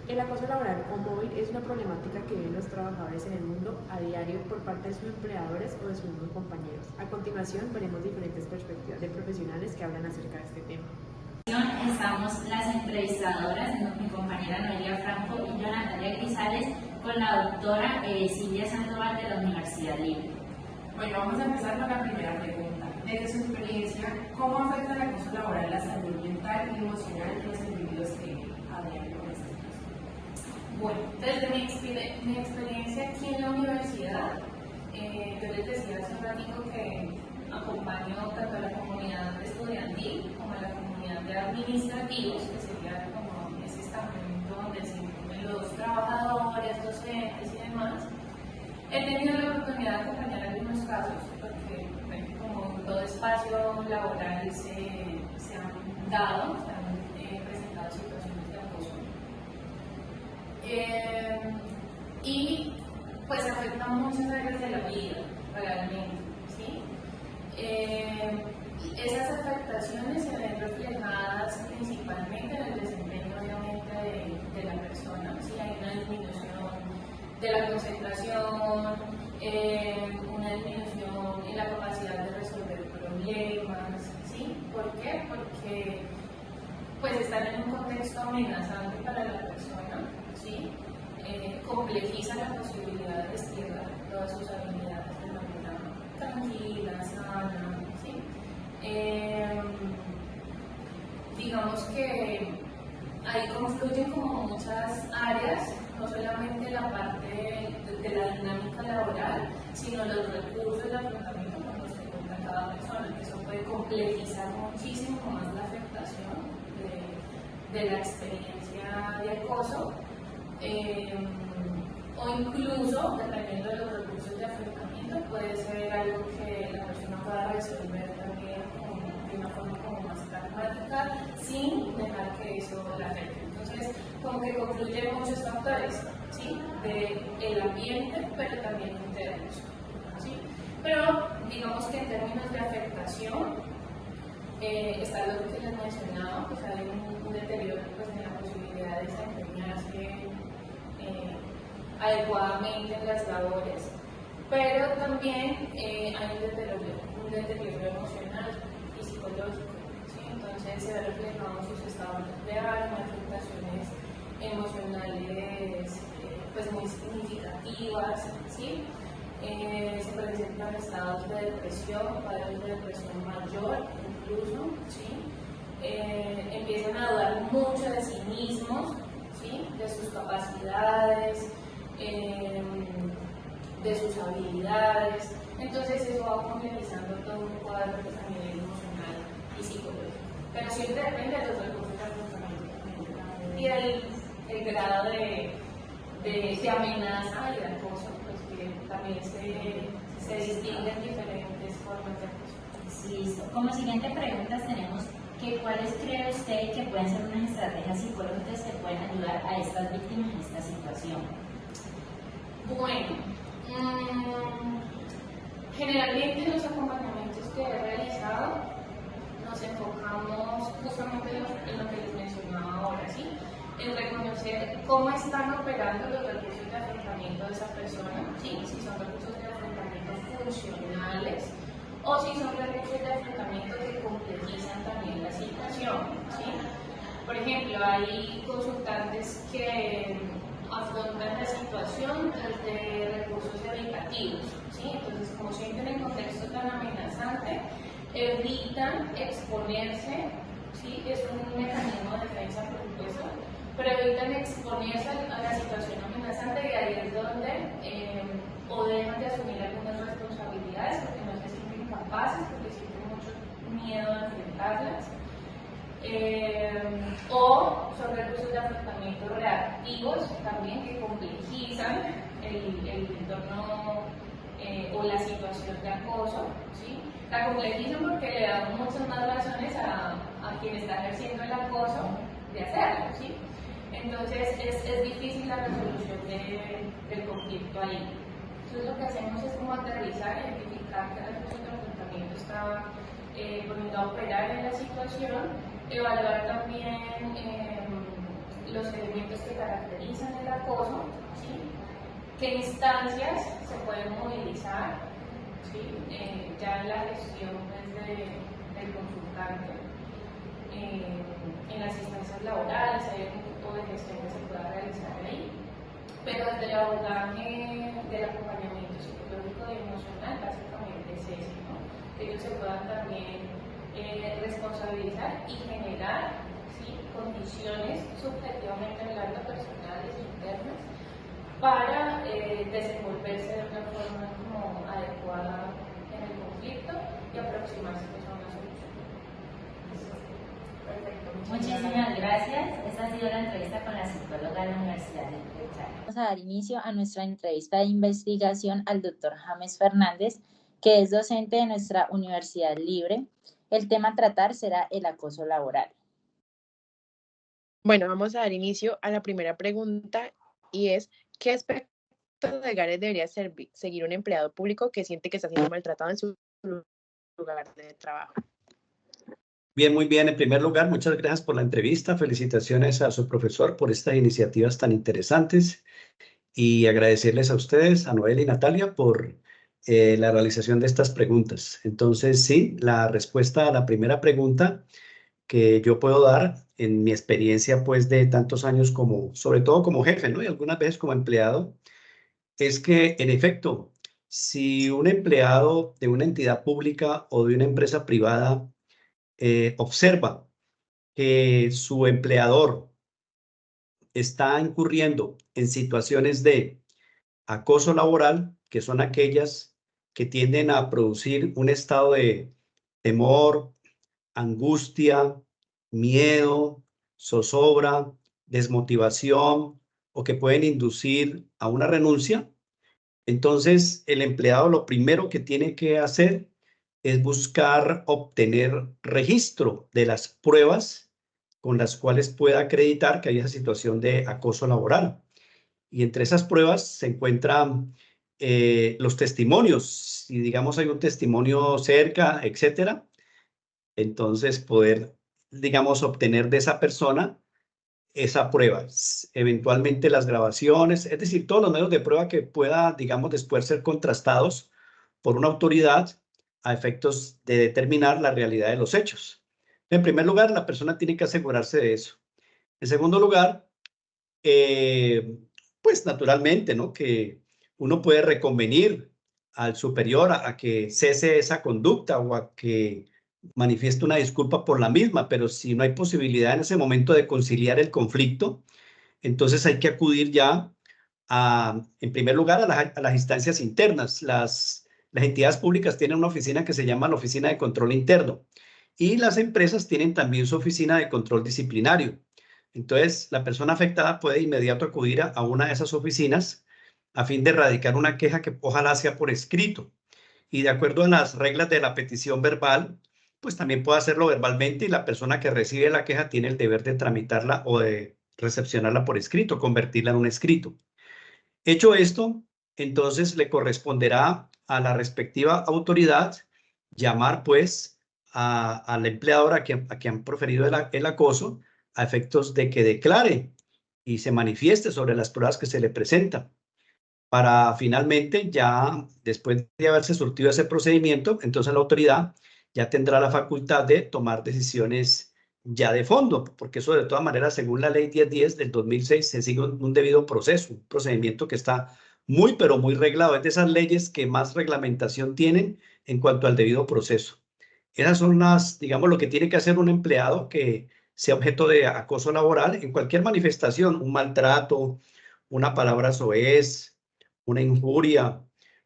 El acoso laboral o móvil es una problemática que viven los trabajadores en el mundo a diario por parte de sus empleadores o de sus mismos compañeros. A continuación veremos diferentes perspectivas de profesionales que hablan acerca de este tema. Estamos las entrevistadoras, mi compañera Noelia Franco y yo, Natalia Grisales, con la doctora Silvia Sandoval de la Universidad Libre. Bueno, vamos a empezar con la primera pregunta. Desde su experiencia, ¿cómo afecta el acoso laboral la salud mental y emocional de los individuos que a diario con este caso? Bueno, desde mi experiencia aquí en la universidad, yo les decía hace un ratito que acompaño tanto a la comunidad estudiantil como a la comunidad de administrativos, que sería como ese estamento donde se incluyen los trabajadores, docentes y demás. He tenido la oportunidad de acompañar algunos casos, porque bueno, como todo espacio laboral se han dado, se han presentado situaciones de acoso. Y pues afecta muchas áreas de la vida, realmente, ¿sí? Esas afectaciones se ven reflejadas principalmente en el desempeño, obviamente, de la persona, ¿sí? Hay una disminución de la concentración, una disminución en la capacidad de resolver problemas, ¿sí? ¿Por qué? Porque pues están en un contexto amenazante para la persona, ¿sí? Complejiza la posibilidad de desplegar todas sus habilidades de manera tranquila, sana, ¿sí? Digamos que ahí confluyen como muchas áreas, no solamente la parte de la dinámica laboral, sino los recursos de afrontamiento cuando se encuentra cada persona, que eso puede complejizar muchísimo más la afectación de la experiencia de acoso, o incluso, dependiendo de los recursos de afrontamiento, puede ser algo que la persona pueda resolver también de una forma como más pragmática, sin dejar que eso la afecte. Entonces, como que concluyen muchos factores, ¿sí? Del ambiente, pero también internos, ¿sí? Pero digamos que en términos de afectación, está lo que les mencionaba, pues hay un deterioro pues, en la posibilidad de desempeñarse adecuadamente en las labores, pero también hay un deterioro emocional y psicológico, ¿sí? Entonces se ve reflejado en sus estados de ánimo, afectaciones emocionales pues muy significativas, ¿sí? Se presentan estados de depresión, cuadros de depresión mayor incluso, ¿sí? Empiezan a dudar mucho de sí mismos, ¿sí? De sus capacidades, de sus habilidades. Entonces eso va complejizando todo un cuadro pues, a nivel emocional y psicológico. Pero siempre depende de los recursos de afrontamiento y el grado de amenaza y de acoso, pues que también se distinguen diferentes formas de acoso. Listo. Como siguiente pregunta tenemos que cuáles cree usted que pueden ser unas estrategias psicológicas que pueden ayudar a estas víctimas en esta situación. Bueno, generalmente en los acompañamientos que he realizado nos enfocamos justamente en lo que les mencionaba ahora, ¿sí? En reconocer cómo están operando los recursos de afrontamiento de esa persona, ¿sí? Si son recursos de afrontamiento funcionales o si son recursos de afrontamiento que complejizan también la situación, ¿sí? Por ejemplo, hay consultantes que afrontan la situación desde recursos evitativos, ¿sí? Entonces, como sienten el contexto tan amenazante, evitan exponerse, ¿sí? Es un mecanismo de defensa, por supuesto, pero evitan exponerse a la situación amenazante y ahí es donde o dejan de asumir algunas responsabilidades porque no se sienten capaces, porque sienten mucho miedo a enfrentarlas. O son recursos de afrontamiento reactivos también que complejizan el entorno o la situación de acoso, ¿sí? La complejizan porque le dan muchas más razones a quien está ejerciendo el acoso de hacerlo, ¿sí? Entonces es difícil la resolución del conflicto ahí. Entonces lo que hacemos es como aterrizar, identificar que el recurso de afrontamiento está poniendo a operar en la situación, evaluar también los elementos que caracterizan acoso, ¿sí? ¿Qué instancias se pueden movilizar? ¿Sí? Ya en la gestión pues, del consultante, en las instancias laborales, hay algún tipo de gestión que se pueda realizar ahí, pero desde el abordaje del acompañamiento psicológico y emocional, básicamente es eso, ¿no? Que ellos se puedan también responsabilizar y generar, ¿sí?, condiciones subjetivamente hablando, personales e internas, para desenvolverse de una forma como adecuada en el conflicto y aproximarse pues, a una solución. Perfecto. Muchísimas gracias. Esta ha sido la entrevista con la psicóloga de la Universidad de Chile. Vamos a dar inicio a nuestra entrevista de investigación al doctor James Fernández, que es docente de nuestra Universidad Libre. El tema a tratar será el acoso laboral. Bueno, vamos a dar inicio a la primera pregunta y es, ¿qué aspectos legales debería seguir un empleado público que siente que está siendo maltratado en su lugar de trabajo? Bien, muy bien. En primer lugar, muchas gracias por la entrevista. Felicitaciones a su profesor por estas iniciativas tan interesantes y agradecerles a ustedes, a Noel y Natalia, por la realización de estas preguntas. Entonces, sí, la respuesta a la primera pregunta que yo puedo dar en mi experiencia, pues, de tantos años como, sobre todo como jefe, ¿no? Y algunas veces como empleado, es que, en efecto, si un empleado de una entidad pública o de una empresa privada observa que su empleador está incurriendo en situaciones de acoso laboral, que son aquellas que tienden a producir un estado de temor, angustia, miedo, zozobra, desmotivación o que pueden inducir a una renuncia, entonces el empleado lo primero que tiene que hacer es buscar obtener registro de las pruebas con las cuales pueda acreditar que hay esa situación de acoso laboral. Y entre esas pruebas se encuentran los testimonios. Si, digamos, hay un testimonio cerca, etcétera, entonces poder, digamos, obtener de esa persona esa prueba, eventualmente las grabaciones, es decir, todos los medios de prueba que pueda, digamos, después ser contrastados por una autoridad a efectos de determinar la realidad de los hechos. En primer lugar, la persona tiene que asegurarse de eso. En segundo lugar, pues naturalmente, ¿no? Que uno puede reconvenir al superior a que cese esa conducta o a que manifieste una disculpa por la misma, pero si no hay posibilidad en ese momento de conciliar el conflicto, entonces hay que acudir ya en primer lugar, a las instancias internas. Las entidades públicas tienen una oficina que se llama la Oficina de Control Interno y las empresas tienen también su oficina de control disciplinario. Entonces, la persona afectada puede de inmediato acudir a una de esas oficinas a fin de erradicar una queja que ojalá sea por escrito. Y de acuerdo a las reglas de la petición verbal, pues también puede hacerlo verbalmente y la persona que recibe la queja tiene el deber de tramitarla o de recepcionarla por escrito, convertirla en un escrito. Hecho esto, entonces le corresponderá a la respectiva autoridad llamar pues al empleador a quien han proferido el acoso a efectos de que declare y se manifieste sobre las pruebas que se le presentan. Para finalmente, ya después de haberse surtido ese procedimiento, entonces la autoridad ya tendrá la facultad de tomar decisiones ya de fondo, porque eso de todas maneras, según la ley 1010 del 2006, se sigue un debido proceso, un procedimiento que está muy, pero muy reglado. Es de esas leyes que más reglamentación tienen en cuanto al debido proceso. Esas son las, digamos, lo que tiene que hacer un empleado que sea objeto de acoso laboral en cualquier manifestación, un maltrato, una palabra soez, una injuria,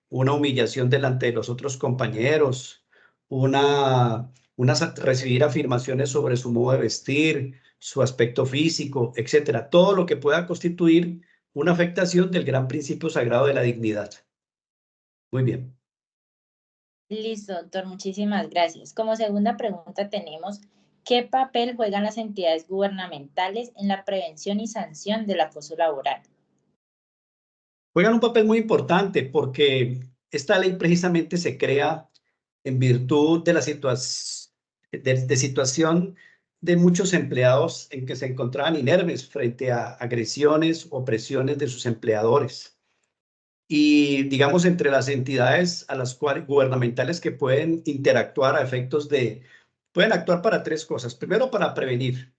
una humillación delante de los otros compañeros, recibir afirmaciones sobre su modo de vestir, su aspecto físico, etcétera. Todo lo que pueda constituir una afectación del gran principio sagrado de la dignidad. Muy bien. Listo, doctor, muchísimas gracias. Como segunda pregunta tenemos, ¿qué papel juegan las entidades gubernamentales en la prevención y sanción del acoso laboral? Juegan un papel muy importante porque esta ley precisamente se crea en virtud de la situación de muchos empleados en que se encontraban inermes frente a agresiones o presiones de sus empleadores. Y digamos, entre las entidades a las cuales gubernamentales que pueden interactuar a efectos de, pueden actuar para tres cosas. Primero, para prevenir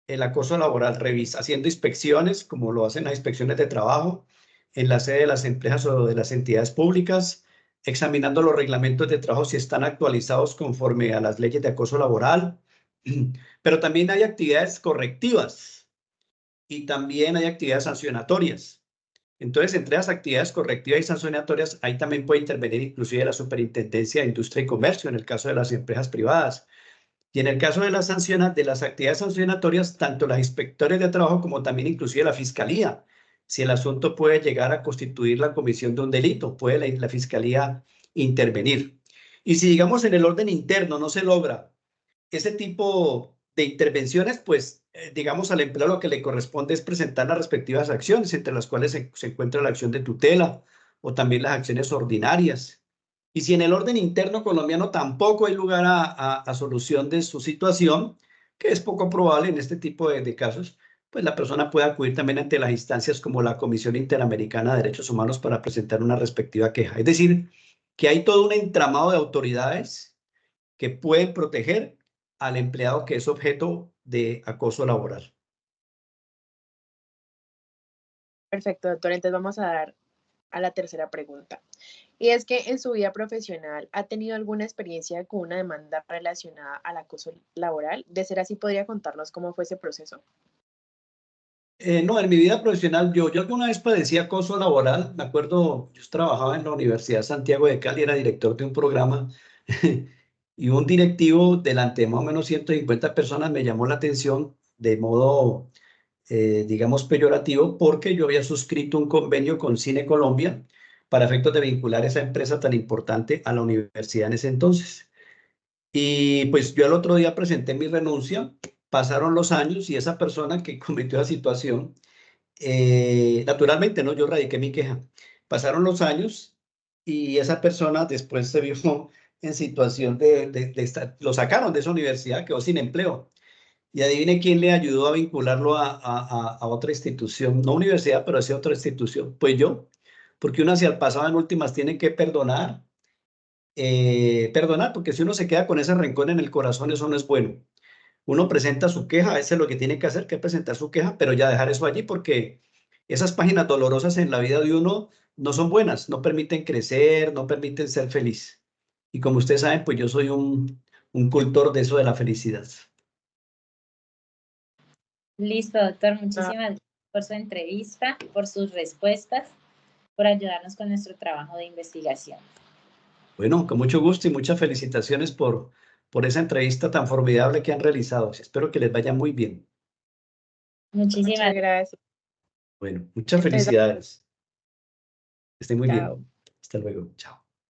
el acoso laboral, haciendo inspecciones, como lo hacen las inspecciones de trabajo, en la sede de las empresas o de las entidades públicas, examinando los reglamentos de trabajo si están actualizados conforme a las leyes de acoso laboral. Pero también hay actividades correctivas y también hay actividades sancionatorias. Entonces, entre las actividades correctivas y sancionatorias, ahí también puede intervenir inclusive la Superintendencia de Industria y Comercio en el caso de las empresas privadas. Y en el caso de las actividades sancionatorias, tanto los inspectores de trabajo como también inclusive la Fiscalía. Si el asunto puede llegar a constituir la comisión de un delito, puede la Fiscalía intervenir. Y si, digamos, en el orden interno no se logra ese tipo de intervenciones, pues, digamos, al empleado lo que le corresponde es presentar las respectivas acciones, entre las cuales se encuentra la acción de tutela o también las acciones ordinarias. Y si en el orden interno colombiano tampoco hay lugar a solución de su situación, que es poco probable en este tipo de casos, pues la persona puede acudir también ante las instancias como la Comisión Interamericana de Derechos Humanos para presentar una respectiva queja. Es decir, que hay todo un entramado de autoridades que pueden proteger al empleado que es objeto de acoso laboral. Perfecto, doctor. Entonces vamos a dar a la tercera pregunta. Y es que en su vida profesional, ¿ha tenido alguna experiencia con una demanda relacionada al acoso laboral? De ser así, ¿podría contarnos cómo fue ese proceso? No, en mi vida profesional, yo alguna vez padecí acoso laboral. Me acuerdo, yo trabajaba en la Universidad Santiago de Cali, era director de un programa y un directivo delante de más o menos 150 personas me llamó la atención de modo, digamos, peyorativo, porque yo había suscrito un convenio con Cine Colombia para efectos de vincular esa empresa tan importante a la universidad en ese entonces. Y pues yo al otro día presenté mi renuncia, pasaron los años y esa persona que cometió la situación, naturalmente, ¿no? Yo radiqué mi queja. Pasaron los años y esa persona después se vio en situación de estar, lo sacaron de esa universidad, quedó sin empleo. Y adivine quién le ayudó a vincularlo a otra institución, no universidad, pero hacia otra institución. Pues yo, porque uno hacia el pasado en últimas tiene que perdonar, porque si uno se queda con ese rencor en el corazón, eso no es bueno. Uno presenta su queja, a veces lo que tiene que hacer que es presentar su queja, pero ya dejar eso allí porque esas páginas dolorosas en la vida de uno no son buenas, no permiten crecer, no permiten ser feliz. Y como ustedes saben, pues yo soy un cultor de eso de la felicidad. Listo, doctor. Muchísimas gracias por su entrevista, por sus respuestas, por ayudarnos con nuestro trabajo de investigación. Bueno, con mucho gusto y muchas felicitaciones por esa entrevista tan formidable que han realizado. Espero que les vaya muy bien. Muchísimas gracias. Bueno, muchas felicidades. Que estén muy Chao. bien. Hasta luego. Chao.